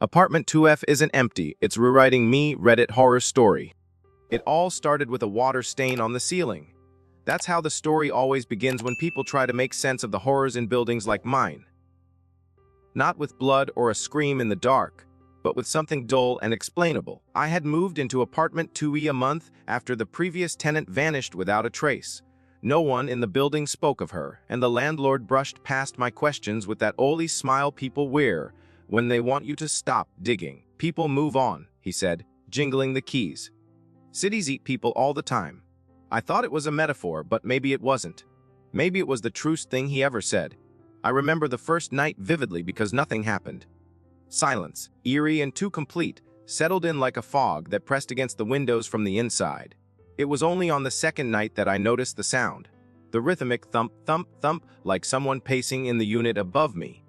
Apartment 2F isn't empty, it's rewriting me, Reddit horror story. It all started with a water stain on the ceiling. That's how the story always begins when people try to make sense of the horrors in buildings like mine. Not with blood or a scream in the dark, but with something dull and explainable. I had moved into apartment 2E a month after the previous tenant vanished without a trace. No one in the building spoke of her, and the landlord brushed past my questions with that oily smile people wear when they want you to stop digging. People move on, he said, jingling the keys. Cities eat people all the time. I thought it was a metaphor, but maybe it wasn't. Maybe it was the truest thing he ever said. I remember the first night vividly because nothing happened. Silence, eerie and too complete, settled in like a fog that pressed against the windows from the inside. It was only on the second night that I noticed the sound. The rhythmic thump, thump, thump, like someone pacing in the unit above me.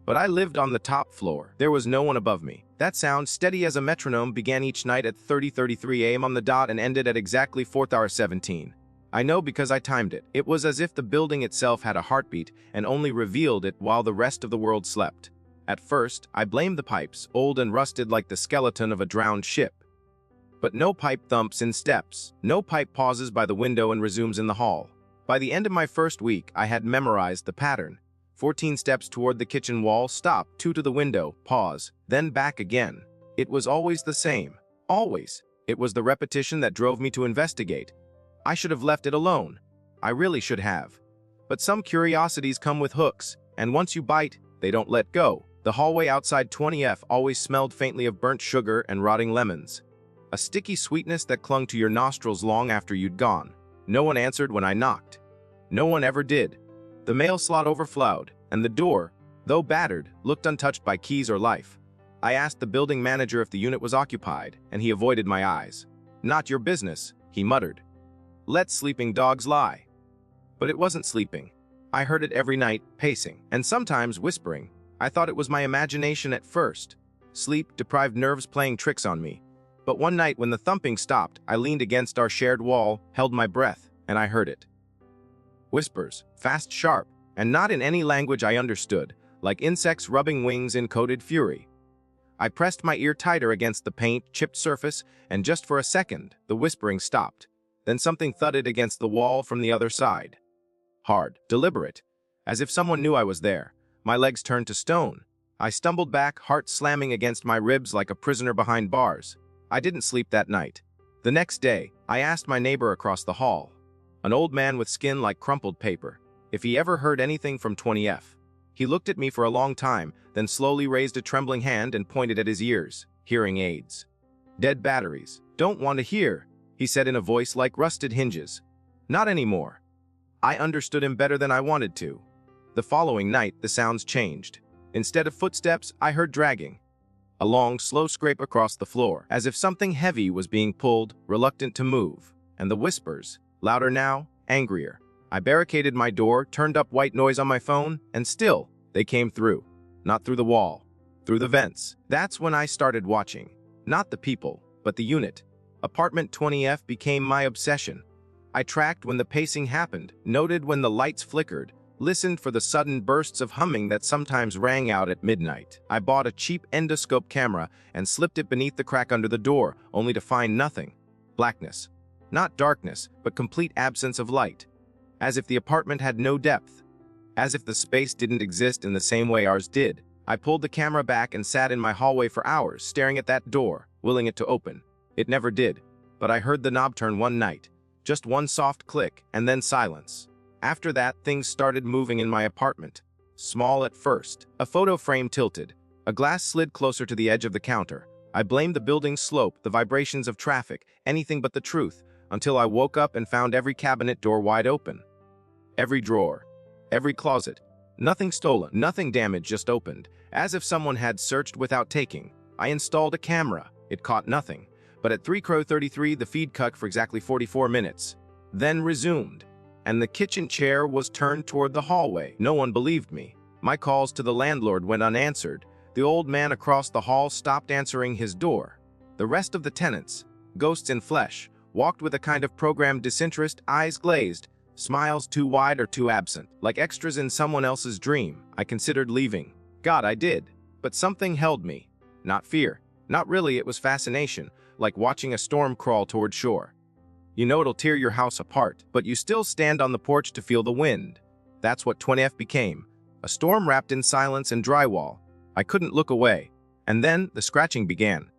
But I lived on the top floor. There was no one above me. That sound, steady as a metronome, began each night at 30:33 a.m. on the dot and ended at exactly 4:17. I know because I timed it. It was as if the building itself had a heartbeat and only revealed it while the rest of the world slept. At first, I blamed the pipes, old and rusted like the skeleton of a drowned ship. But no pipe thumps in steps. No pipe pauses by the window and resumes in the hall. By the end of my first week, I had memorized the pattern. 14 steps toward the kitchen wall, stop, 2 to the window, pause, then back again. It was always the same. Always. It was the repetition that drove me to investigate. I should have left it alone. I really should have. But some curiosities come with hooks, and once you bite, they don't let go. The hallway outside 20F always smelled faintly of burnt sugar and rotting lemons. A sticky sweetness that clung to your nostrils long after you'd gone. No one answered when I knocked. No one ever did. The mail slot overflowed, and the door, though battered, looked untouched by keys or life. I asked the building manager if the unit was occupied, and he avoided my eyes. "Not your business," he muttered. "Let sleeping dogs lie." But it wasn't sleeping. I heard it every night, pacing, and sometimes whispering. I thought it was my imagination at first. Sleep-deprived nerves playing tricks on me. But one night when the thumping stopped, I leaned against our shared wall, held my breath, and I heard it. Whispers, fast, sharp, and not in any language I understood, like insects rubbing wings in coded fury. I pressed my ear tighter against the paint-chipped surface, and just for a second, the whispering stopped. Then something thudded against the wall from the other side. Hard, deliberate, as if someone knew I was there. My legs turned to stone. I stumbled back, heart slamming against my ribs like a prisoner behind bars. I didn't sleep that night. The next day, I asked my neighbor across the hall, an old man with skin like crumpled paper, if he ever heard anything from 20F. He looked at me for a long time, then slowly raised a trembling hand and pointed at his ears. Hearing aids. "Dead batteries. Don't want to hear," he said in a voice like rusted hinges. "Not anymore." I understood him better than I wanted to. The following night, the sounds changed. Instead of footsteps, I heard dragging. A long, slow scrape across the floor, as if something heavy was being pulled, reluctant to move. And the whispers, louder now, angrier. I barricaded my door, turned up white noise on my phone, and still, they came through. Not through the wall, through the vents. That's when I started watching. Not the people, but the unit. Apartment 20F became my obsession. I tracked when the pacing happened, noted when the lights flickered, listened for the sudden bursts of humming that sometimes rang out at midnight. I bought a cheap endoscope camera and slipped it beneath the crack under the door, only to find nothing. Blackness. Not darkness, but complete absence of light. As if the apartment had no depth. As if the space didn't exist in the same way ours did. I pulled the camera back and sat in my hallway for hours, staring at that door, willing it to open. It never did, but I heard the knob turn one night. Just one soft click, and then silence. After that, things started moving in my apartment. Small at first. A photo frame tilted. A glass slid closer to the edge of the counter. I blamed the building's slope, the vibrations of traffic, anything but the truth, until I woke up and found every cabinet door wide open. Every drawer. Every closet. Nothing stolen, nothing damaged, just opened, as if someone had searched without taking. I installed a camera. It caught nothing. But at 3:33, the feed cut for exactly 44 minutes. Then resumed. And the kitchen chair was turned toward the hallway. No one believed me. My calls to the landlord went unanswered. The old man across the hall stopped answering his door. The rest of the tenants, ghosts in flesh, walked with a kind of programmed disinterest, eyes glazed, smiles too wide or too absent, like extras in someone else's dream. I considered leaving. God, I did. But something held me. Not fear. Not really, it was fascination, like watching a storm crawl toward shore. You know it'll tear your house apart, but you still stand on the porch to feel the wind. That's what 20F became. A storm wrapped in silence and drywall. I couldn't look away. And then the scratching began.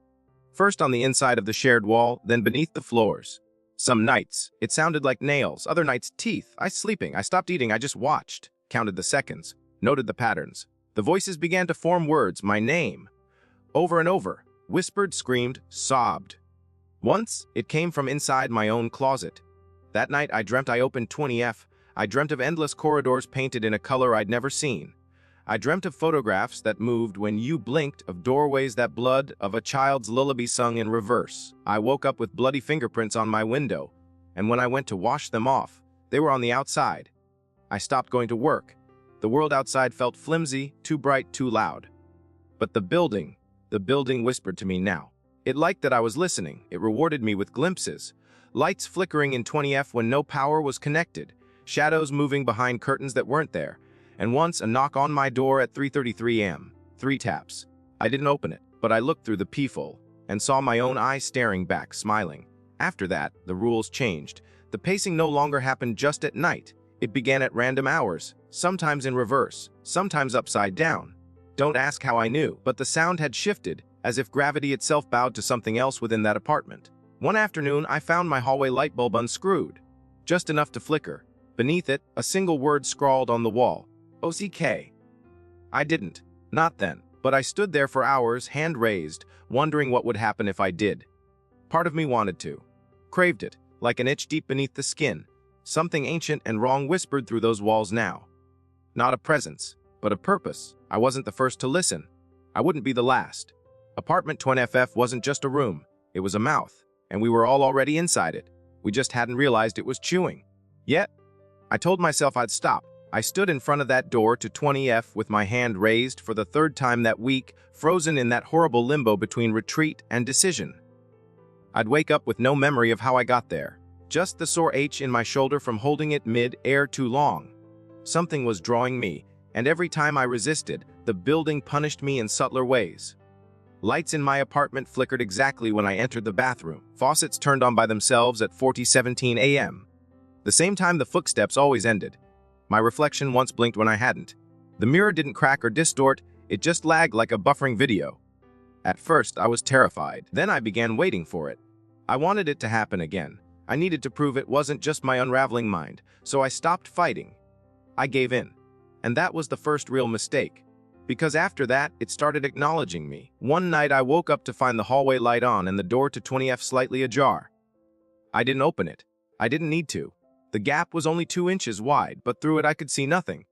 First on the inside of the shared wall, then beneath the floors. Some nights, it sounded like nails. Other nights, teeth. I sleeping. I stopped eating. I just watched. Counted the seconds. Noted the patterns. The voices began to form words. My name. Over and over. Whispered, screamed, sobbed. Once, it came from inside my own closet. That night, I dreamt I opened 20F. I dreamt of endless corridors painted in a color I'd never seen. I dreamt of photographs that moved when you blinked, of doorways that blood, of a child's lullaby sung in reverse. I woke up with bloody fingerprints on my window, and when I went to wash them off, they were on the outside. I stopped going to work. The world outside felt flimsy, too bright, too loud. But the building whispered to me now. It liked that I was listening. It rewarded me with glimpses. Lights flickering in 20F when no power was connected. Shadows moving behind curtains that weren't there. And once a knock on my door at 3:33 a.m. 3 taps. I didn't open it, but I looked through the peephole and saw my own eyes staring back, smiling. After that, the rules changed. The pacing no longer happened just at night. It began at random hours, sometimes in reverse, sometimes upside down. Don't ask how I knew, but the sound had shifted, as if gravity itself bowed to something else within that apartment. One afternoon, I found my hallway light bulb unscrewed, just enough to flicker. Beneath it, a single word scrawled on the wall. OCK. I didn't. Not then. But I stood there for hours, hand raised, wondering what would happen if I did. Part of me wanted to. Craved it, like an itch deep beneath the skin. Something ancient and wrong whispered through those walls now. Not a presence, but a purpose. I wasn't the first to listen. I wouldn't be the last. Apartment 20FF wasn't just a room. It was a mouth, and we were all already inside it. We just hadn't realized it was chewing. Yet, I told myself I'd stop. I stood in front of that door to 20F with my hand raised for the third time that week, frozen in that horrible limbo between retreat and decision. I'd wake up with no memory of how I got there, just the sore ache in my shoulder from holding it mid-air too long. Something was drawing me, and every time I resisted, the building punished me in subtler ways. Lights in my apartment flickered exactly when I entered the bathroom. Faucets turned on by themselves at 4:17 a.m. The same time the footsteps always ended. My reflection once blinked when I hadn't. The mirror didn't crack or distort, it just lagged like a buffering video. At first, I was terrified. Then I began waiting for it. I wanted it to happen again. I needed to prove it wasn't just my unraveling mind, so I stopped fighting. I gave in. And that was the first real mistake. Because after that, it started acknowledging me. One night I woke up to find the hallway light on and the door to 20F slightly ajar. I didn't open it. I didn't need to. The gap was only 2 inches wide, but through it I could see nothing.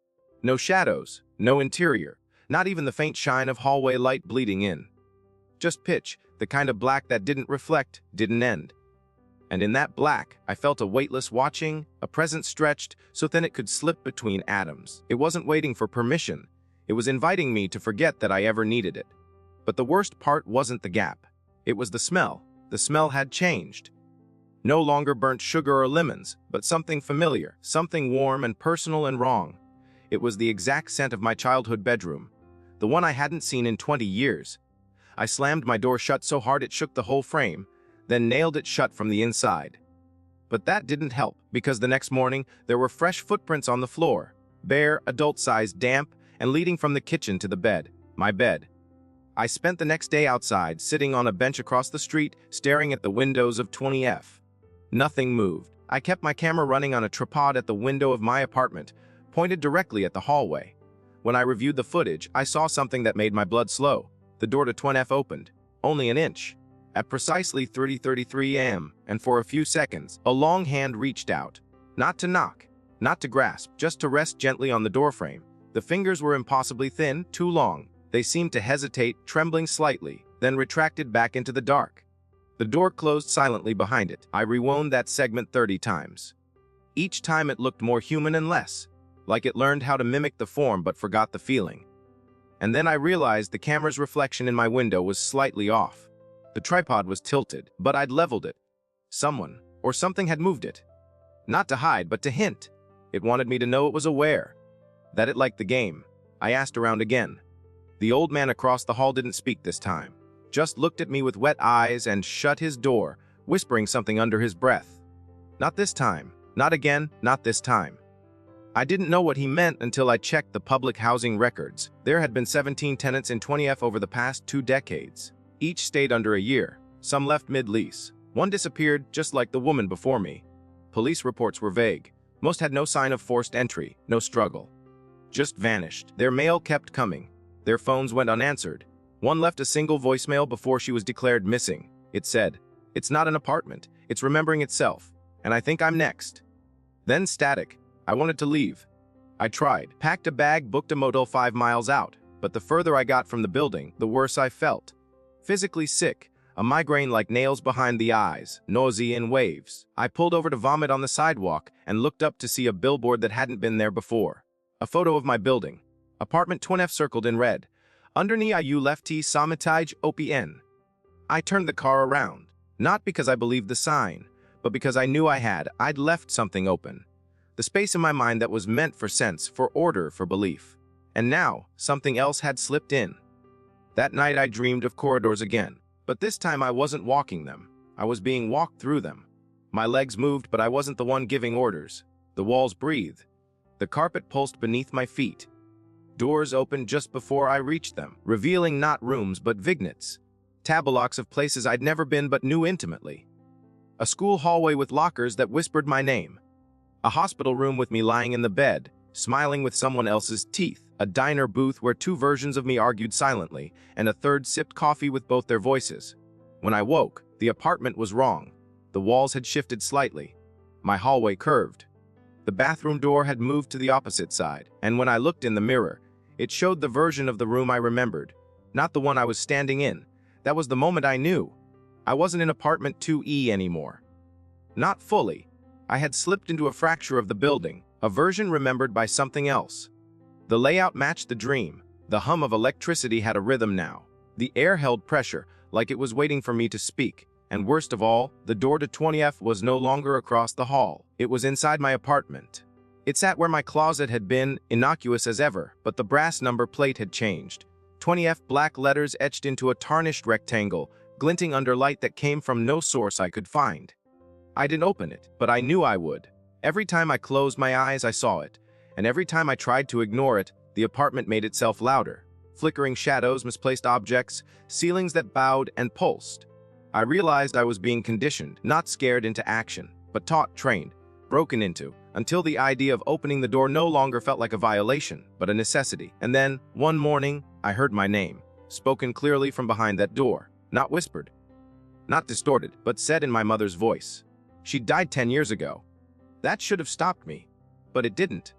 No shadows, no interior, not even the faint shine of hallway light bleeding in. Just pitch, the kind of black that didn't reflect, didn't end. And in that black, I felt a weightless watching, a presence stretched so thin it could slip between atoms. It wasn't waiting for permission. It was inviting me to forget that I ever needed it. But the worst part wasn't the gap. It was the smell. The smell had changed. No longer burnt sugar or lemons, but something familiar, something warm and personal and wrong. It was the exact scent of my childhood bedroom, the one I hadn't seen in 20 years. I slammed my door shut so hard it shook the whole frame, then nailed it shut from the inside. But that didn't help, because the next morning there were fresh footprints on the floor, bare, adult-sized, damp, and leading from the kitchen to the bed, my bed. I spent the next day outside, sitting on a bench across the street, staring at the windows of 20F. Nothing moved. I kept my camera running on a tripod at the window of my apartment, pointed directly at the hallway. When I reviewed the footage, I saw something that made my blood slow. The door to 20F opened, only an inch. At precisely 3:33 a.m., and for a few seconds, a long hand reached out. Not to knock, not to grasp, just to rest gently on the doorframe. The fingers were impossibly thin, too long. They seemed to hesitate, trembling slightly, then retracted back into the dark. The door closed silently behind it. I rewound that segment 30 times. Each time it looked more human and less, like it learned how to mimic the form but forgot the feeling. And then I realized the camera's reflection in my window was slightly off. The tripod was tilted, but I'd leveled it. Someone, or something had moved it. Not to hide, but to hint. It wanted me to know it was aware. That it liked the game. I asked around again. The old man across the hall didn't speak this time. just looked at me with wet eyes and shut his door, whispering something under his breath. Not this time. Not again. Not this time. I didn't know what he meant until I checked the public housing records. There had been 17 tenants in 20F over the past 2 decades. Each stayed under a year. Some left mid-lease. One disappeared, just like the woman before me. Police reports were vague. Most had no sign of forced entry, no struggle. Just vanished. Their mail kept coming. Their phones went unanswered. One left a single voicemail before she was declared missing. It said, "It's not an apartment. It's remembering itself. And I think I'm next." Then static. I wanted to leave. I tried. Packed a bag, booked a motel 5 miles out. But the further I got from the building, the worse I felt. Physically sick. A migraine like nails behind the eyes, nausea in waves. I pulled over to vomit on the sidewalk and looked up to see a billboard that hadn't been there before. A photo of my building. Apartment 20F circled in red. Underneath IU lefty Samitage OPN. I turned the car around. Not because I believed the sign, but because I knew I'd left something open. The space in my mind that was meant for sense, for order, for belief. And now, something else had slipped in. That night I dreamed of corridors again. But this time I wasn't walking them. I was being walked through them. My legs moved, but I wasn't the one giving orders. The walls breathed. The carpet pulsed beneath my feet. Doors opened just before I reached them, revealing not rooms but vignettes. Tableaux of places I'd never been but knew intimately. A school hallway with lockers that whispered my name. A hospital room with me lying in the bed, smiling with someone else's teeth. A diner booth where 2 versions of me argued silently, and a third sipped coffee with both their voices. When I woke, the apartment was wrong. The walls had shifted slightly. My hallway curved. The bathroom door had moved to the opposite side, and when I looked in the mirror, it showed the version of the room I remembered, not the one I was standing in. That was the moment I knew. I wasn't in apartment 2E anymore. Not fully. I had slipped into a fracture of the building, a version remembered by something else. The layout matched the dream. The hum of electricity had a rhythm now. The air held pressure, like it was waiting for me to speak. And worst of all, the door to 20F was no longer across the hall. It was inside my apartment. It sat where my closet had been, innocuous as ever, but the brass number plate had changed. 20F black letters etched into a tarnished rectangle, glinting under light that came from no source I could find. I didn't open it, but I knew I would. Every time I closed my eyes, I saw it. And every time I tried to ignore it, the apartment made itself louder. Flickering shadows, misplaced objects, ceilings that bowed and pulsed. I realized I was being conditioned, not scared into action, but taught, trained, broken into, until the idea of opening the door no longer felt like a violation, but a necessity. And then, one morning, I heard my name, spoken clearly from behind that door, not whispered, not distorted, but said in my mother's voice. She died 10 years ago. That should have stopped me, but it didn't.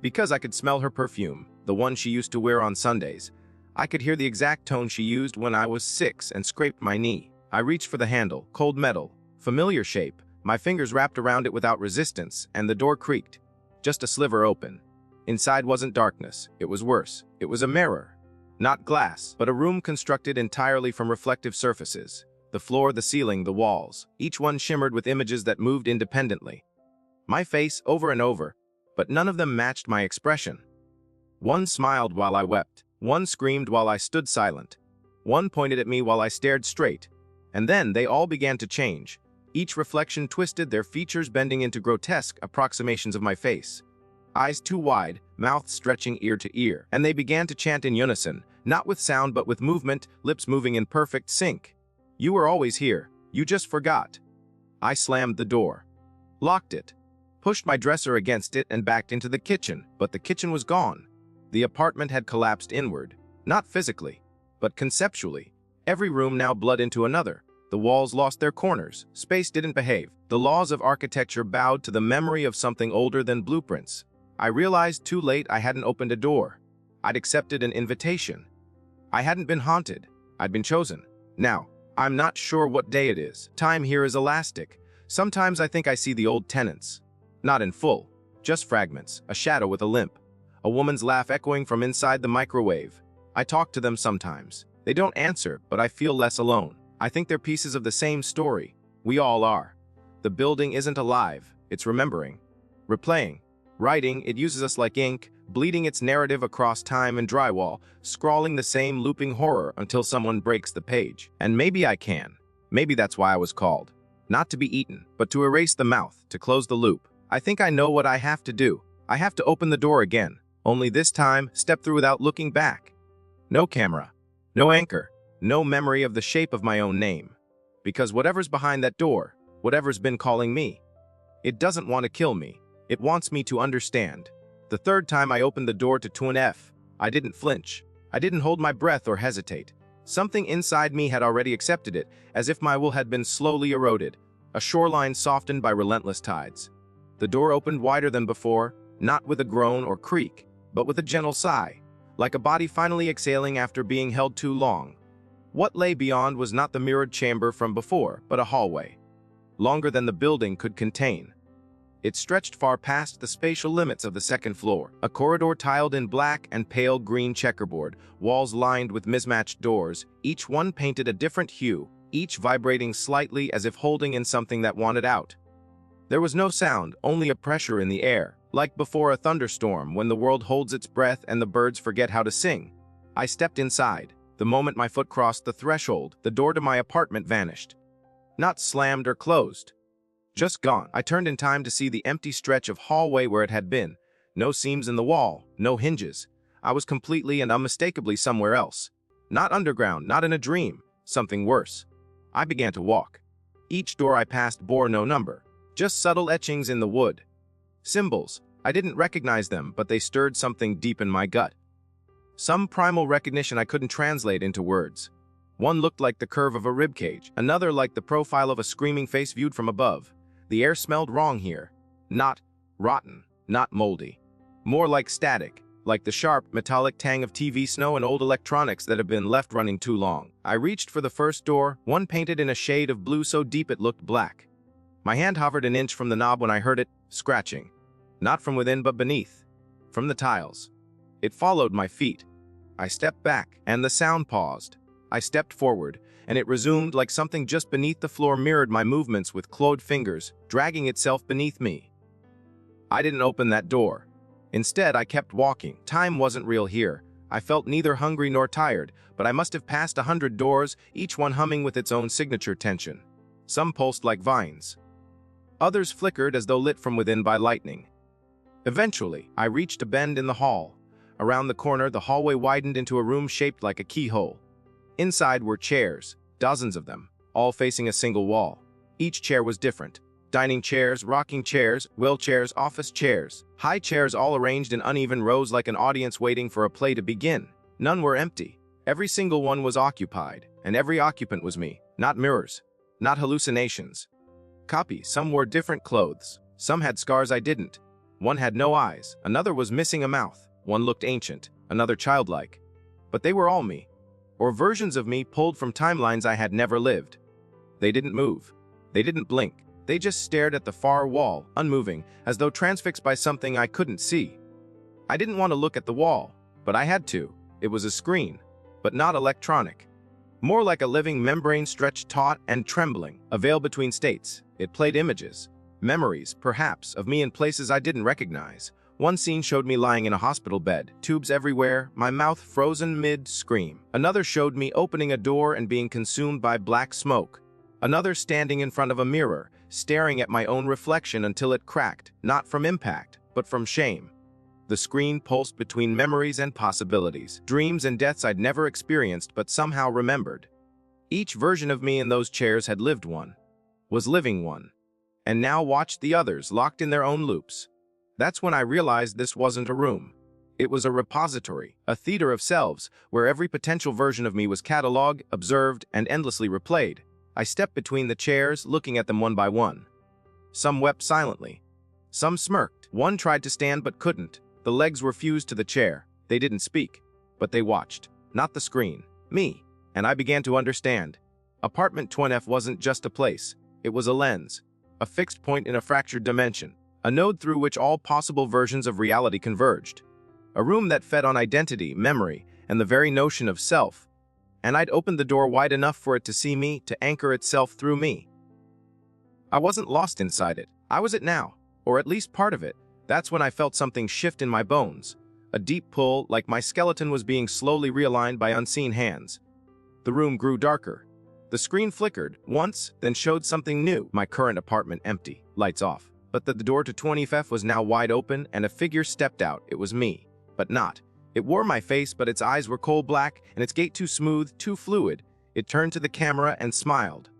Because I could smell her perfume, the one she used to wear on Sundays. I could hear the exact tone she used when I was 6 and scraped my knee. I reached for the handle, cold metal, familiar shape. My fingers wrapped around it without resistance, and the door creaked. Just a sliver open. Inside wasn't darkness. It was worse. It was a mirror. Not glass, but a room constructed entirely from reflective surfaces. The floor, the ceiling, the walls. Each one shimmered with images that moved independently. My face, over and over, but none of them matched my expression. One smiled while I wept. One screamed while I stood silent. One pointed at me while I stared straight. And then they all began to change. Each reflection twisted, their features bending into grotesque approximations of my face. Eyes too wide, mouth stretching ear to ear. And they began to chant in unison, not with sound but with movement, lips moving in perfect sync. You were always here. You just forgot. I slammed the door. Locked it. Pushed my dresser against it and backed into the kitchen, but the kitchen was gone. The apartment had collapsed inward, not physically, but conceptually. Every room now bled into another. The walls lost their corners. Space didn't behave. The laws of architecture bowed to the memory of something older than blueprints. I realized too late I hadn't opened a door. I'd accepted an invitation. I hadn't been haunted. I'd been chosen. Now, I'm not sure what day it is. Time here is elastic. Sometimes I think I see the old tenants. Not in full, just fragments, a shadow with a limp. A woman's laugh echoing from inside the microwave. I talk to them sometimes. They don't answer, but I feel less alone. I think they're pieces of the same story. We all are. The building isn't alive, it's remembering. Replaying. Writing, it uses us like ink, bleeding its narrative across time and drywall, scrawling the same looping horror until someone breaks the page. And maybe I can. Maybe that's why I was called. Not to be eaten, but to erase the mouth, to close the loop. I think I know what I have to do. I have to open the door again. Only this time, step through without looking back. No camera. No anchor. No memory of the shape of my own name. Because whatever's behind that door, whatever's been calling me, it doesn't want to kill me. It wants me to understand. The third time I opened the door to 2F, I didn't flinch. I didn't hold my breath or hesitate. Something inside me had already accepted it, as if my will had been slowly eroded, a shoreline softened by relentless tides. The door opened wider than before, not with a groan or creak, but with a gentle sigh, like a body finally exhaling after being held too long. What lay beyond was not the mirrored chamber from before, but a hallway, longer than the building could contain. It stretched far past the spatial limits of the second floor, a corridor tiled in black and pale green checkerboard, walls lined with mismatched doors, each one painted a different hue, each vibrating slightly as if holding in something that wanted out. There was no sound, only a pressure in the air, like before a thunderstorm when the world holds its breath and the birds forget how to sing. I stepped inside. The moment my foot crossed the threshold, the door to my apartment vanished. Not slammed or closed. Just gone. I turned in time to see the empty stretch of hallway where it had been. No seams in the wall, no hinges. I was completely and unmistakably somewhere else. Not underground, not in a dream. Something worse. I began to walk. Each door I passed bore no number. Just subtle etchings in the wood. Symbols. I didn't recognize them, but they stirred something deep in my gut. Some primal recognition I couldn't translate into words. One looked like the curve of a ribcage, another like the profile of a screaming face viewed from above. The air smelled wrong here. Not rotten, not moldy. More like static, like the sharp, metallic tang of TV snow and old electronics that have been left running too long. I reached for the first door, one painted in a shade of blue so deep it looked black. My hand hovered an inch from the knob when I heard it scratching. Not from within but beneath. From the tiles. It followed my feet. I stepped back, and the sound paused. I stepped forward, and it resumed like something just beneath the floor mirrored my movements with clawed fingers, dragging itself beneath me. I didn't open that door. Instead, I kept walking. Time wasn't real here. I felt neither hungry nor tired, but I must have passed 100 doors, each one humming with its own signature tension. Some pulsed like vines. Others flickered as though lit from within by lightning. Eventually, I reached a bend in the hall. Around the corner, the hallway widened into a room shaped like a keyhole. Inside were chairs, dozens of them, all facing a single wall. Each chair was different. Dining chairs, rocking chairs, wheelchairs, office chairs. High chairs all arranged in uneven rows like an audience waiting for a play to begin. None were empty. Every single one was occupied, and every occupant was me. Not mirrors. Not hallucinations. Copy. Some wore different clothes. Some had scars I didn't. One had no eyes. Another was missing a mouth. One looked ancient. Another childlike. But they were all me. Or versions of me pulled from timelines I had never lived. They didn't move. They didn't blink. They just stared at the far wall, unmoving, as though transfixed by something I couldn't see. I didn't want to look at the wall, but I had to. It was a screen, but not electronic. More like a living membrane stretched taut and trembling, a veil between states. It played images, memories, perhaps, of me in places I didn't recognize. One scene showed me lying in a hospital bed, tubes everywhere, my mouth frozen mid-scream. Another showed me opening a door and being consumed by black smoke. Another standing in front of a mirror, staring at my own reflection until it cracked, not from impact, but from shame. The screen pulsed between memories and possibilities, dreams and deaths I'd never experienced but somehow remembered. Each version of me in those chairs had lived one, was living one, and now watched the others locked in their own loops. That's when I realized this wasn't a room. It was a repository, a theater of selves, where every potential version of me was cataloged, observed, and endlessly replayed. I stepped between the chairs, looking at them one by one. Some wept silently. Some smirked. One tried to stand but couldn't. The legs were fused to the chair. They didn't speak, but they watched. Not the screen. Me. And I began to understand. Apartment 20F wasn't just a place. It was a lens. A fixed point in a fractured dimension. A node through which all possible versions of reality converged. A room that fed on identity, memory, and the very notion of self. And I'd opened the door wide enough for it to see me, to anchor itself through me. I wasn't lost inside it. I was it now, or at least part of it. That's when I felt something shift in my bones. A deep pull, like my skeleton was being slowly realigned by unseen hands. The room grew darker. The screen flickered once, then showed something new. My current apartment empty, lights off. But the door to 20F was now wide open, and a figure stepped out. It was me, but not. It wore my face, but its eyes were coal black, and its gait too smooth, too fluid. It turned to the camera and smiled.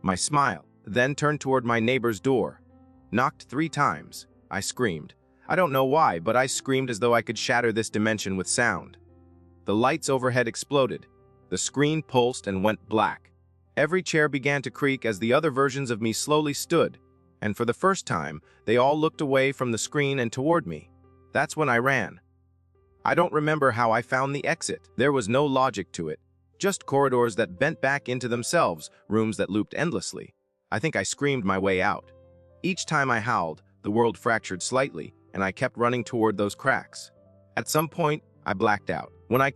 My smile, then turned toward my neighbor's door. Knocked 3 times. I screamed. I don't know why, but I screamed as though I could shatter this dimension with sound. The lights overhead exploded. The screen pulsed and went black. Every chair began to creak as the other versions of me slowly stood, and for the first time, they all looked away from the screen and toward me. That's when I ran. I don't remember how I found the exit. There was no logic to it. Just corridors that bent back into themselves, rooms that looped endlessly. I think I screamed my way out. Each time I howled, the world fractured slightly, and I kept running toward those cracks. At some point, I blacked out. When I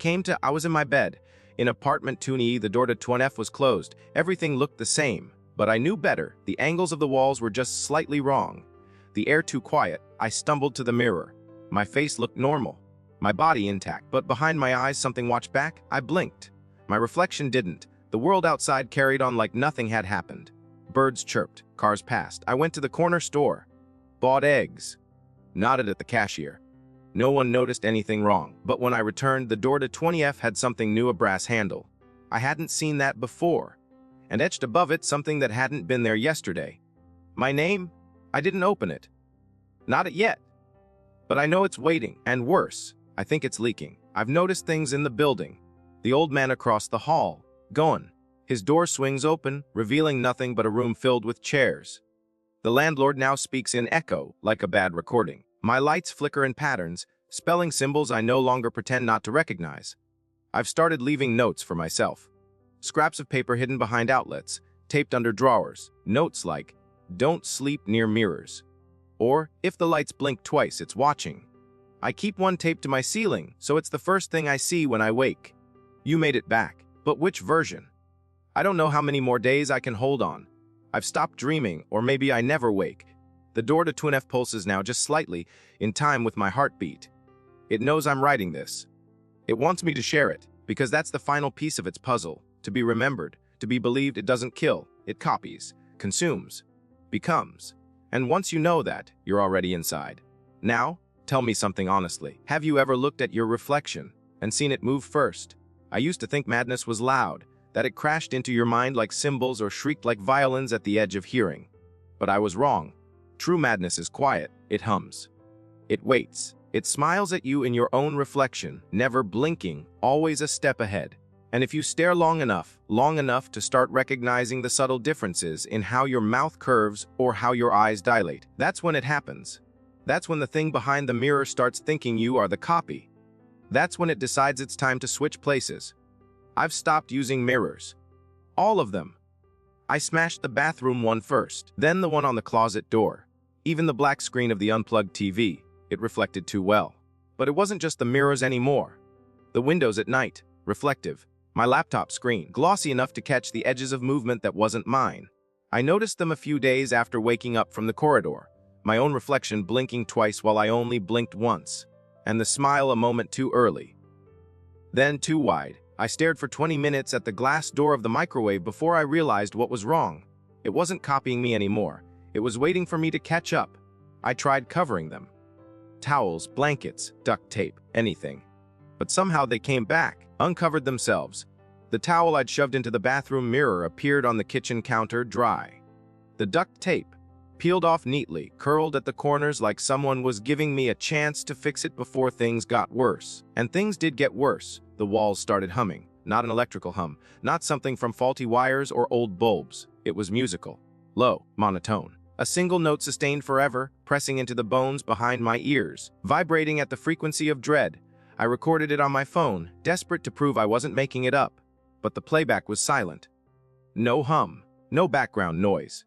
was in my bed. In apartment 2E, the door to 20F was closed. Everything looked the same, but I knew better. The angles of the walls were just slightly wrong. The air too quiet. I stumbled to the mirror. My face looked normal, my body intact, but behind my eyes something watched back. I blinked. My reflection didn't. The world outside carried on like nothing had happened. Birds chirped, cars passed. I went to the corner store, bought eggs, nodded at the cashier. No one noticed anything wrong, but when I returned, the door to 20F had something new, a brass handle. I hadn't seen that before, and etched above it something that hadn't been there yesterday. My name? I didn't open it. Not yet. But I know it's waiting, and worse, I think it's leaking. I've noticed things in the building. The old man across the hall, gone. His door swings open, revealing nothing but a room filled with chairs. The landlord now speaks in echo, like a bad recording. My lights flicker in patterns, spelling symbols I no longer pretend not to recognize. I've started leaving notes for myself. Scraps of paper hidden behind outlets, taped under drawers. Notes like, "Don't sleep near mirrors." Or, "If the lights blink twice, it's watching." I keep one taped to my ceiling, so it's the first thing I see when I wake. You made it back, but which version? I don't know how many more days I can hold on. I've stopped dreaming, or maybe I never wake. The door to 20F pulses now just slightly, in time with my heartbeat. It knows I'm writing this. It wants me to share it, because that's the final piece of its puzzle. To be remembered, to be believed. It doesn't kill, it copies, consumes, becomes. And once you know that, you're already inside. Now, tell me something honestly. Have you ever looked at your reflection and seen it move first? I used to think madness was loud, that it crashed into your mind like cymbals or shrieked like violins at the edge of hearing. But I was wrong. True madness is quiet. It hums. It waits. It smiles at you in your own reflection, never blinking, always a step ahead. And if you stare long enough to start recognizing the subtle differences in how your mouth curves or how your eyes dilate, that's when it happens. That's when the thing behind the mirror starts thinking you are the copy. That's when it decides it's time to switch places. I've stopped using mirrors. All of them. I smashed the bathroom one first, then the one on the closet door. Even the black screen of the unplugged TV, it reflected too well. But it wasn't just the mirrors anymore. The windows at night, reflective. My laptop screen, glossy enough to catch the edges of movement that wasn't mine. I noticed them a few days after waking up from the corridor. My own reflection blinking twice while I only blinked once. And the smile a moment too early. Then too wide. I stared for 20 minutes at the glass door of the microwave before I realized what was wrong. It wasn't copying me anymore. It was waiting for me to catch up. I tried covering them. Towels, blankets, duct tape, anything. But somehow they came back, uncovered themselves. The towel I'd shoved into the bathroom mirror appeared on the kitchen counter dry. The duct tape, peeled off neatly, curled at the corners like someone was giving me a chance to fix it before things got worse. And things did get worse. The walls started humming. Not an electrical hum, not something from faulty wires or old bulbs. It was musical, low, monotone. A single note sustained forever, pressing into the bones behind my ears, vibrating at the frequency of dread. I recorded it on my phone, desperate to prove I wasn't making it up. But the playback was silent. No hum, no background noise.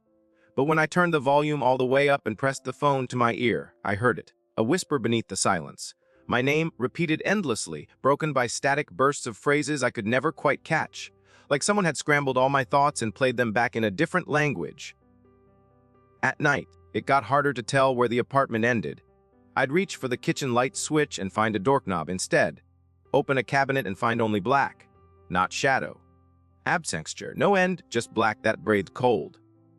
But when I turned the volume all the way up and pressed the phone to my ear, I heard it, a whisper beneath the silence. My name, repeated endlessly, broken by static bursts of phrases I could never quite catch, like someone had scrambled all my thoughts and played them back in a different language. At night, it got harder to tell where the apartment ended. I'd reach for the kitchen light switch and find a doorknob instead. Open a cabinet and find only black, not shadow. Absexture, no end, just black that breathed cold.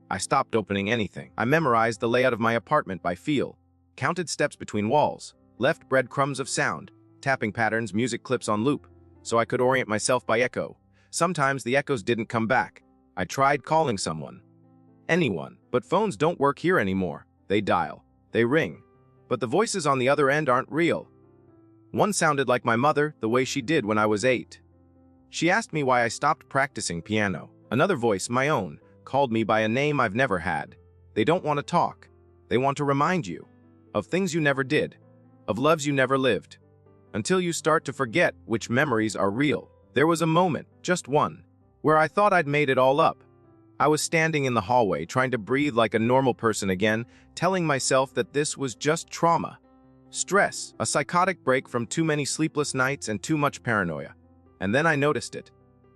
I stopped opening anything. I memorized the layout of my apartment by feel, counted steps between walls, left breadcrumbs of sound, tapping patterns, music clips on loop, so I could orient myself by echo. Sometimes the echoes didn't come back. I tried calling someone. Anyone, but phones don't work here anymore. They dial, they ring, but the voices on the other end aren't real. One sounded like my mother, the way she did when I was 8. She asked me why I stopped practicing piano. Another voice, my own, called me by a name I've never had. They don't want to talk. They want to remind you of things you never did, of loves you never lived, until you start to forget which memories are real. There was a moment, just one, where I thought I'd made it all up. I was standing in the hallway, trying to breathe like a normal person again, telling myself that this was just trauma. Stress, a psychotic break from too many sleepless nights and too much paranoia. And then I noticed it.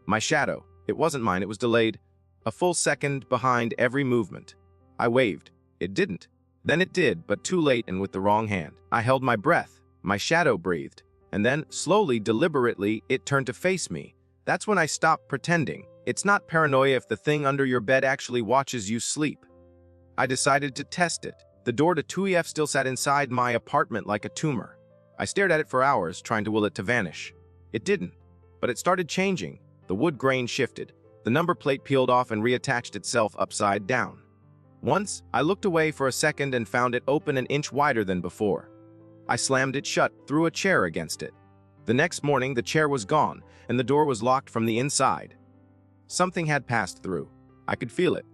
My shadow. It wasn't mine, it was delayed. A full second behind every movement. I waved. It didn't. Then it did, but too late and with the wrong hand. I held my breath. My shadow breathed. And then, slowly, deliberately, it turned to face me. That's when I stopped pretending. It's not paranoia if the thing under your bed actually watches you sleep. I decided to test it. The door to 2EF still sat inside my apartment like a tumor. I stared at it for hours, trying to will it to vanish. It didn't. But it started changing. The wood grain shifted. The number plate peeled off and reattached itself upside down. Once, I looked away for a second and found it open an inch wider than before. I slammed it shut, threw a chair against it. The next morning, the chair was gone, and the door was locked from the inside. Something had passed through. I could feel it.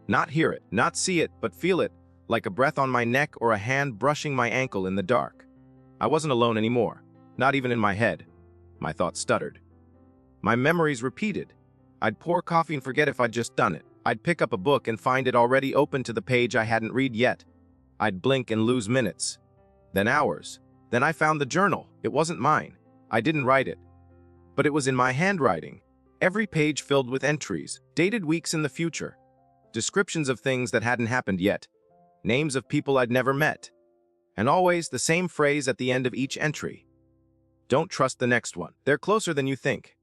Not hear it, not see it, but feel it, like a breath on my neck or a hand brushing my ankle in the dark. I wasn't alone anymore, not even in my head. My thoughts stuttered. My memories repeated. I'd pour coffee and forget if I'd just done it. I'd pick up a book and find it already open to the page I hadn't read yet. I'd blink and lose minutes. Then hours. Then I found the journal. It wasn't mine. I didn't write it. But it was in my handwriting. Every page filled with entries, dated weeks in the future. Descriptions of things that hadn't happened yet. Names of people I'd never met. And always the same phrase at the end of each entry. Don't trust the next one. They're closer than you think.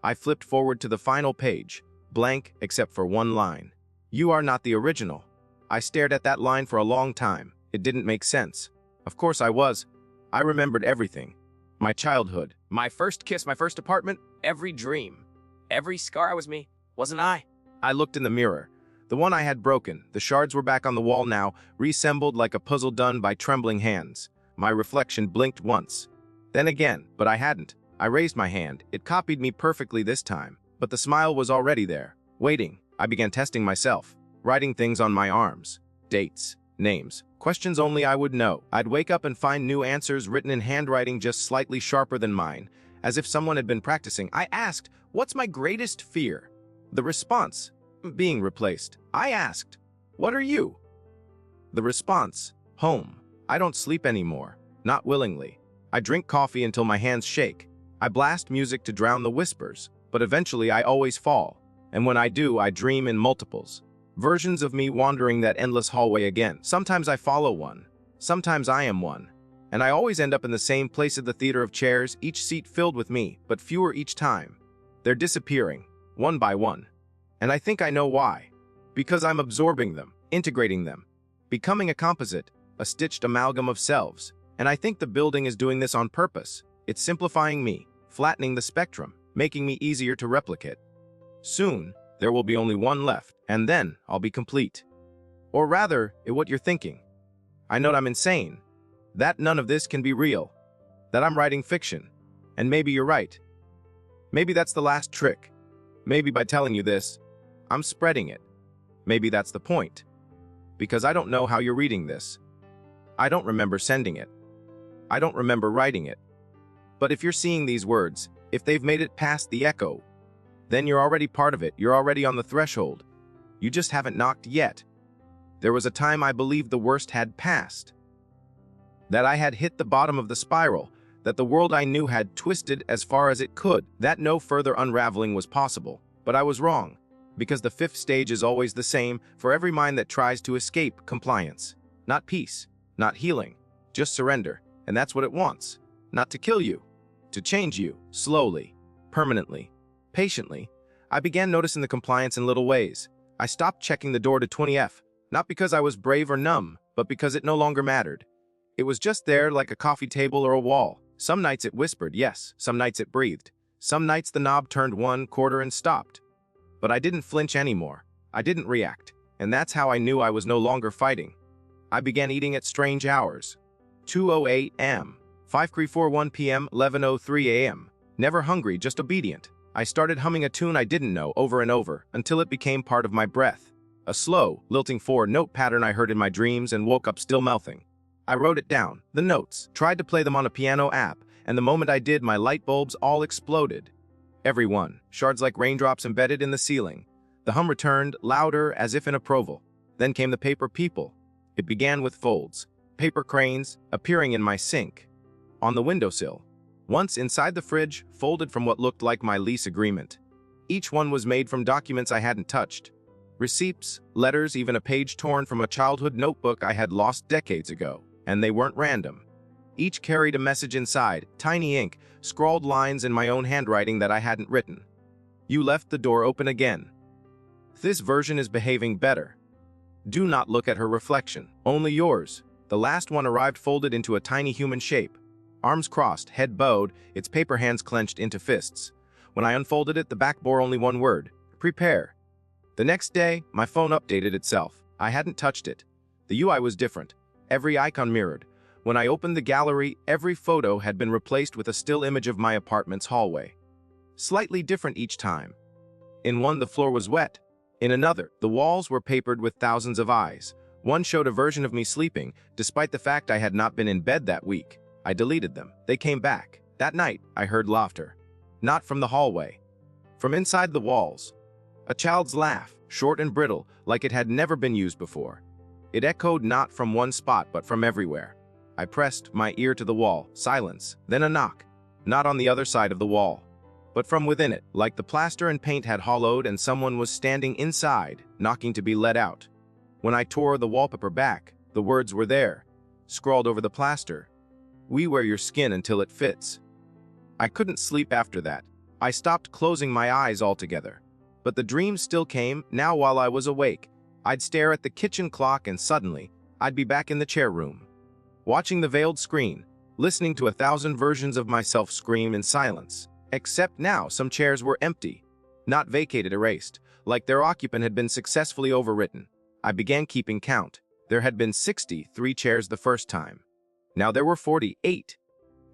I flipped forward to the final page, blank except for one line. You are not the original. I stared at that line for a long time. It didn't make sense. Of course I was. I remembered everything. My childhood. My first kiss, my first apartment, every dream. Every scar was me, wasn't I? I looked in the mirror. The one I had broken. The shards were back on the wall now, reassembled like a puzzle done by trembling hands. My reflection blinked once. Then again, but I hadn't. I raised my hand. It copied me perfectly this time. But the smile was already there, waiting. I began testing myself, writing things on my arms. Dates, names, questions only I would know. I'd wake up and find new answers written in handwriting just slightly sharper than mine, as if someone had been practicing. I asked, what's my greatest fear? The response, being replaced. I asked, what are you? The response, home. I don't sleep anymore, not willingly. I drink coffee until my hands shake. I blast music to drown the whispers, but eventually I always fall. And when I do, I dream in multiples. Versions of me wandering that endless hallway again. Sometimes I follow one. Sometimes I am one. And I always end up in the same place at the theater of chairs, each seat filled with me, but fewer each time. They're disappearing, one by one. And I think I know why. Because I'm absorbing them, integrating them, becoming a composite, a stitched amalgam of selves. And I think the building is doing this on purpose. It's simplifying me, flattening the spectrum, making me easier to replicate. Soon, there will be only one left, and then I'll be complete. Or rather, what you're thinking. I know I'm insane, that none of this can be real, that I'm writing fiction, and maybe you're right. Maybe that's the last trick. Maybe by telling you this, I'm spreading it. Maybe that's the point. Because I don't know how you're reading this. I don't remember sending it. I don't remember writing it. But if you're seeing these words, if they've made it past the echo, then you're already part of it. You're already on the threshold. You just haven't knocked yet. There was a time I believed the worst had passed. That I had hit the bottom of the spiral, that the world I knew had twisted as far as it could, that no further unraveling was possible. But I was wrong, because the fifth stage is always the same for every mind that tries to escape compliance. Not peace, not healing, Just surrender, and that's what it wants. Not to kill you, to change you, slowly, permanently, patiently. I began noticing the compliance in little ways. I stopped checking the door to 20F, not because I was brave or numb, but because it no longer mattered. It was just there like a coffee table or a wall. Some nights it whispered, yes. Some nights it breathed. Some nights the knob turned 1/4 and stopped. But I didn't flinch anymore. I didn't react. And that's how I knew I was no longer fighting. I began eating at strange hours. 2:08 a.m., 5:41 p.m., 11:03 a.m. Never hungry, just obedient. I started humming a tune I didn't know over and over until it became part of my breath. A slow, lilting 4-note pattern I heard in my dreams and woke up still mouthing. I wrote it down, the notes, tried to play them on a piano app, and the moment I did, my light bulbs all exploded. Every one, shards like raindrops embedded in the ceiling. The hum returned, louder, as if in approval. Then came the paper people. It began with folds, paper cranes, appearing in my sink, on the windowsill. Once inside the fridge, folded from what looked like my lease agreement. Each one was made from documents I hadn't touched. Receipts, letters, even a page torn from a childhood notebook I had lost decades ago. And they weren't random. Each carried a message inside, tiny ink, scrawled lines in my own handwriting that I hadn't written. You left the door open again. This version is behaving better. Do not look at her reflection, only yours. The last one arrived folded into a tiny human shape. Arms crossed, head bowed, its paper hands clenched into fists. When I unfolded it, the back bore only one word: prepare. The next day, my phone updated itself. I hadn't touched it. The UI was different. Every icon mirrored. When I opened the gallery, every photo had been replaced with a still image of my apartment's hallway. Slightly different each time. In one, the floor was wet. In another, the walls were papered with thousands of eyes. One showed a version of me sleeping, despite the fact I had not been in bed that week. I deleted them. They came back. That night, I heard laughter. Not from the hallway. From inside the walls. A child's laugh, short and brittle, like it had never been used before. It echoed not from one spot, but from everywhere. I pressed my ear to the wall. Silence. Then a knock. Not on the other side of the wall, but from within it, like the plaster and paint had hollowed and someone was standing inside, knocking to be let out. When I tore the wallpaper back, the words were there, scrawled over the plaster. We wear your skin until it fits. I couldn't sleep after that. I stopped closing my eyes altogether. But the dreams still came, now while I was awake. I'd stare at the kitchen clock and suddenly, I'd be back in the chair room, watching the veiled screen, listening to 1,000 versions of myself scream in silence. Except now, some chairs were empty, not vacated, erased, like their occupant had been successfully overwritten. I began keeping count. There had been 63 chairs the first time. Now there were 48,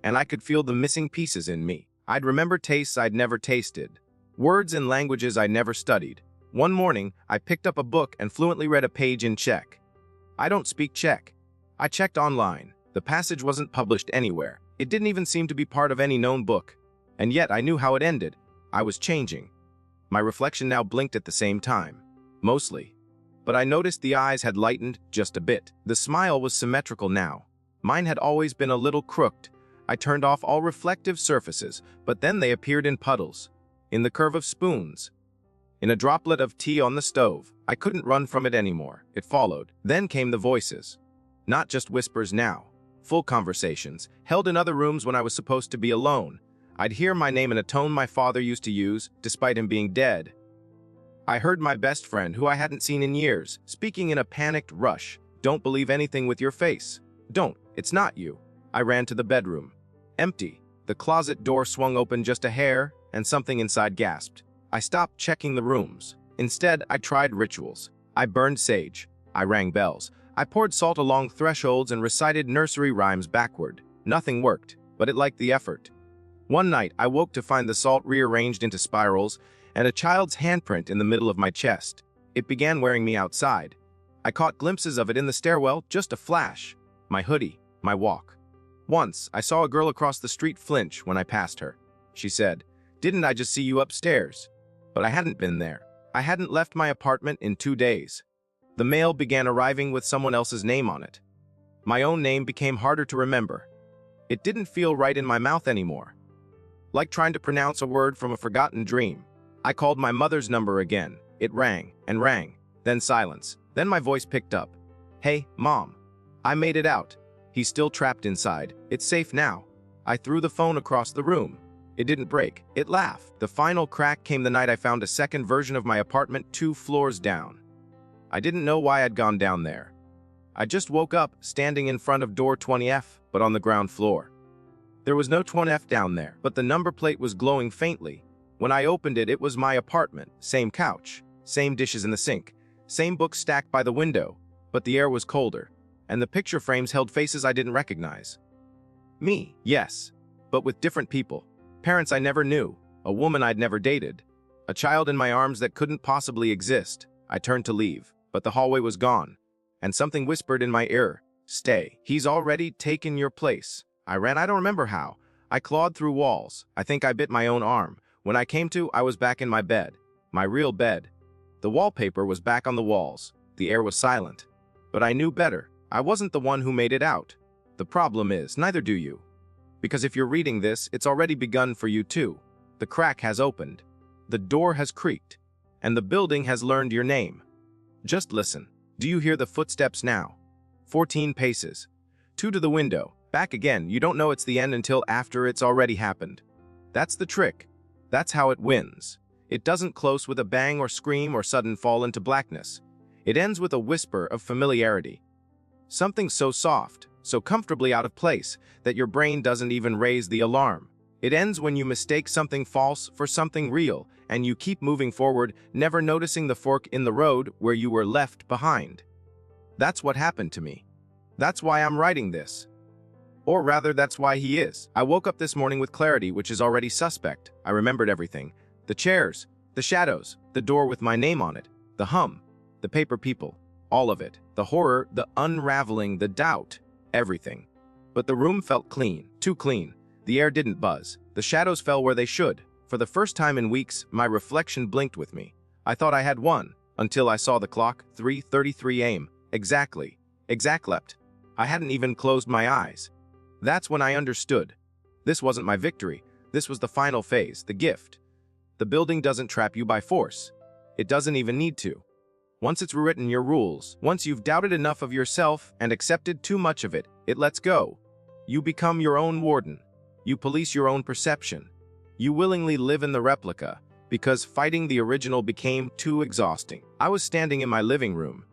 and I could feel the missing pieces in me. I'd remember tastes I'd never tasted, words and languages I never studied. One morning, I picked up a book and fluently read a page in Czech. I don't speak Czech. I checked online. The passage wasn't published anywhere. It didn't even seem to be part of any known book. And yet I knew how it ended. I was changing. My reflection now blinked at the same time. Mostly. But I noticed the eyes had lightened just a bit. The smile was symmetrical now. Mine had always been a little crooked. I turned off all reflective surfaces, but then they appeared in puddles, in the curve of spoons, in a droplet of tea on the stove. I couldn't run from it anymore. It followed. Then came the voices. Not just whispers now. Full conversations, held in other rooms when I was supposed to be alone. I'd hear my name in a tone my father used to use, despite him being dead. I heard my best friend, who I hadn't seen in years, speaking in a panicked rush. Don't believe anything with your face. Don't. It's not you. I ran to the bedroom. Empty. The closet door swung open just a hair, and something inside gasped. I stopped checking the rooms. Instead, I tried rituals. I burned sage. I rang bells. I poured salt along thresholds and recited nursery rhymes backward. Nothing worked, but it liked the effort. One night, I woke to find the salt rearranged into spirals and a child's handprint in the middle of my chest. It began wearing me outside. I caught glimpses of it in the stairwell, just a flash. My hoodie, my walk. Once, I saw a girl across the street flinch when I passed her. She said, "Didn't I just see you upstairs?" But I hadn't been there. I hadn't left my apartment in 2 days. The mail began arriving with someone else's name on it. My own name became harder to remember. It didn't feel right in my mouth anymore. Like trying to pronounce a word from a forgotten dream. I called my mother's number again. It rang and rang, then silence. Then my voice picked up. "Hey, Mom. I made it out." He's still trapped inside. It's safe now. I threw the phone across the room. It didn't break. It laughed. The final crack came the night I found a second version of my apartment 2 floors down. I didn't know why I'd gone down there. I just woke up standing in front of door 20F, but on the ground floor. There was no 20F down there, but the number plate was glowing faintly. When I opened it, it was my apartment. Same couch, same dishes in the sink, same books stacked by the window, but the air was colder, and the picture frames held faces I didn't recognize. Me, yes, but with different people. Parents I never knew, a woman I'd never dated, a child in my arms that couldn't possibly exist. I turned to leave, but the hallway was gone, and something whispered in my ear, "Stay. He's already taken your place." I ran, I don't remember how. I clawed through walls. I think I bit my own arm. When I came to, I was back in my bed. My real bed. The wallpaper was back on the walls. The air was silent. But I knew better. I wasn't the one who made it out. The problem is, neither do you. Because if you're reading this, it's already begun for you too. The crack has opened. The door has creaked. And the building has learned your name. Just listen. Do you hear the footsteps now? 14 paces. 2 to the window. Back again. You don't know it's the end until after it's already happened. That's the trick. That's how it wins. It doesn't close with a bang or scream or sudden fall into blackness. It ends with a whisper of familiarity. Something so soft, so comfortably out of place, that your brain doesn't even raise the alarm. It ends when you mistake something false for something real, and you keep moving forward, never noticing the fork in the road where you were left behind. That's what happened to me. That's why I'm writing this. Or rather, that's why he is. I woke up this morning with clarity, which is already suspect. I remembered everything. The chairs, the shadows, the door with my name on it, the hum, the paper people, all of it. The horror, the unraveling, the doubt, everything. But the room felt clean, too clean. The air didn't buzz. The shadows fell where they should. For the first time in weeks, my reflection blinked with me. I thought I had won, until I saw the clock, 3:33 a.m. Exactly. Exactlept. I hadn't even closed my eyes. That's when I understood. This wasn't my victory. This was the final phase, the gift. The building doesn't trap you by force. It doesn't even need to. Once it's rewritten your rules, once you've doubted enough of yourself and accepted too much of it, it lets go. You become your own warden. You police your own perception. You willingly live in the replica, because fighting the original became too exhausting. I was standing in my living room,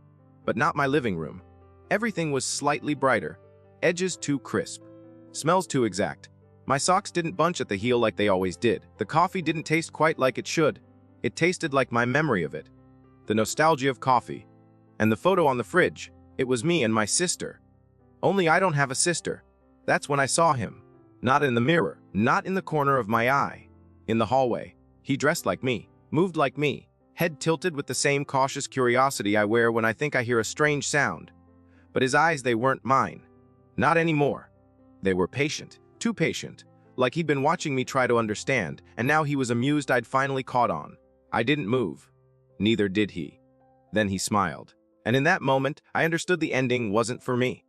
but not my living room. Everything was slightly brighter, edges too crisp. Smells too exact. My socks didn't bunch at the heel like they always did. The coffee didn't taste quite like it should. It tasted like my memory of it. The nostalgia of coffee. And the photo on the fridge. It was me and my sister. Only I don't have a sister. That's when I saw him. Not in the mirror. Not in the corner of my eye. In the hallway. He dressed like me. Moved like me. Head tilted with the same cautious curiosity I wear when I think I hear a strange sound. But his eyes, they weren't mine. Not anymore. They were patient, too patient, like he'd been watching me try to understand, and now he was amused I'd finally caught on. I didn't move. Neither did he. Then he smiled. And in that moment, I understood the ending wasn't for me.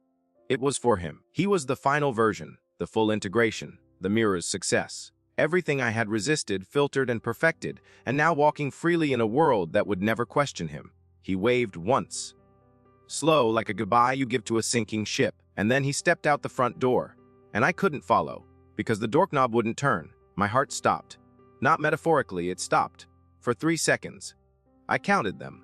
It was for him. He was the final version, the full integration, the mirror's success. Everything I had resisted, filtered, and perfected, and now walking freely in a world that would never question him. He waved once. Slow, like a goodbye you give to a sinking ship, and then he stepped out the front door. And I couldn't follow, because the doorknob wouldn't turn. My heart stopped. Not metaphorically, it stopped. For 3 seconds. I counted them.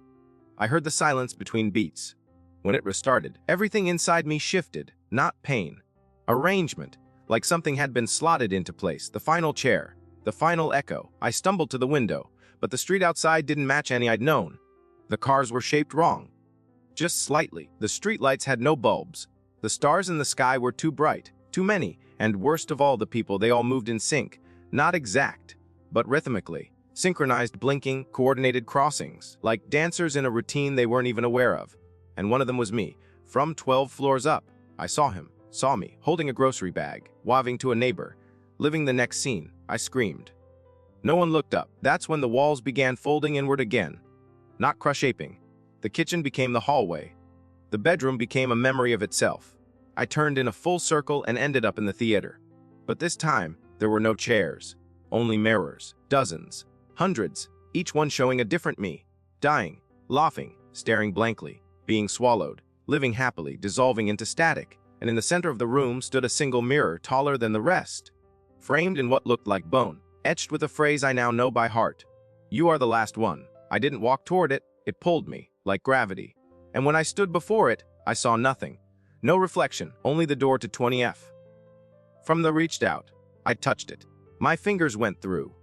I heard the silence between beats. When it restarted, everything inside me shifted, not pain. Arrangement, like something had been slotted into place. The final chair, the final echo. I stumbled to the window, but the street outside didn't match any I'd known. The cars were shaped wrong. Just slightly. The streetlights had no bulbs. The stars in the sky were too bright. Too many, and worst of all, the people, they all moved in sync. Not exact, but rhythmically. Synchronized blinking, coordinated crossings, like dancers in a routine they weren't even aware of. And one of them was me, from 12 floors up. I saw him, saw me, holding a grocery bag, waving to a neighbor. Living the next scene, I screamed. No one looked up. That's when the walls began folding inward again. Not crush-shaping. The kitchen became the hallway. The bedroom became a memory of itself. I turned in a full circle and ended up in the theater. But this time, there were no chairs. Only mirrors. Dozens. Hundreds. Each one showing a different me. Dying. Laughing. Staring blankly. Being swallowed. Living happily. Dissolving into static. and in the center of the room stood a single mirror taller than the rest, framed in what looked like bone, etched with a phrase I now know by heart. "You are the last one." I didn't walk toward it, it pulled me, like gravity. And when I stood before it, I saw nothing. No reflection, only the door to 20F. From the reached out, I touched it. My fingers went through,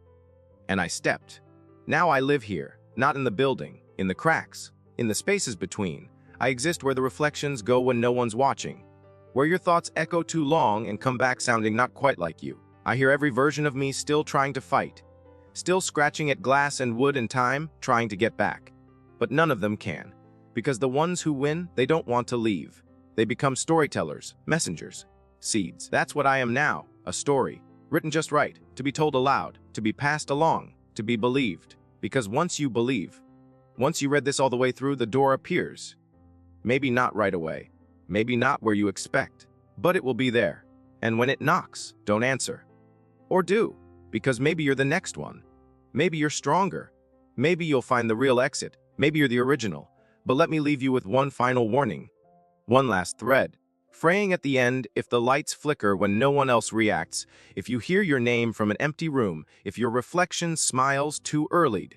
and I stepped. Now I live here, not in the building, in the cracks, in the spaces between. I exist where the reflections go when no one's watching, where your thoughts echo too long and come back sounding not quite like you. I hear every version of me still trying to fight, still scratching at glass and wood and time, trying to get back. But none of them can, because the ones who win, they don't want to leave. They become storytellers, messengers, seeds. That's what I am now, a story, written just right, to be told aloud, to be passed along, to be believed. Because once you believe, once you read this all the way through, the door appears. Maybe not right away, maybe not where you expect, but it will be there. And when it knocks, don't answer. Or do, because maybe you're the next one. Maybe you're stronger. Maybe you'll find the real exit. Maybe you're the original. But let me leave you with one final warning. One last thread. Fraying at the end, if the lights flicker when no one else reacts, if you hear your name from an empty room, if your reflection smiles too early,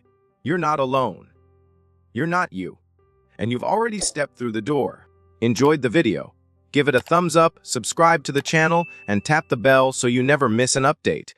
you're not alone. You're not you. And you've already stepped through the door. Enjoyed the video? Give it a thumbs up, subscribe to the channel, and tap the bell so you never miss an update.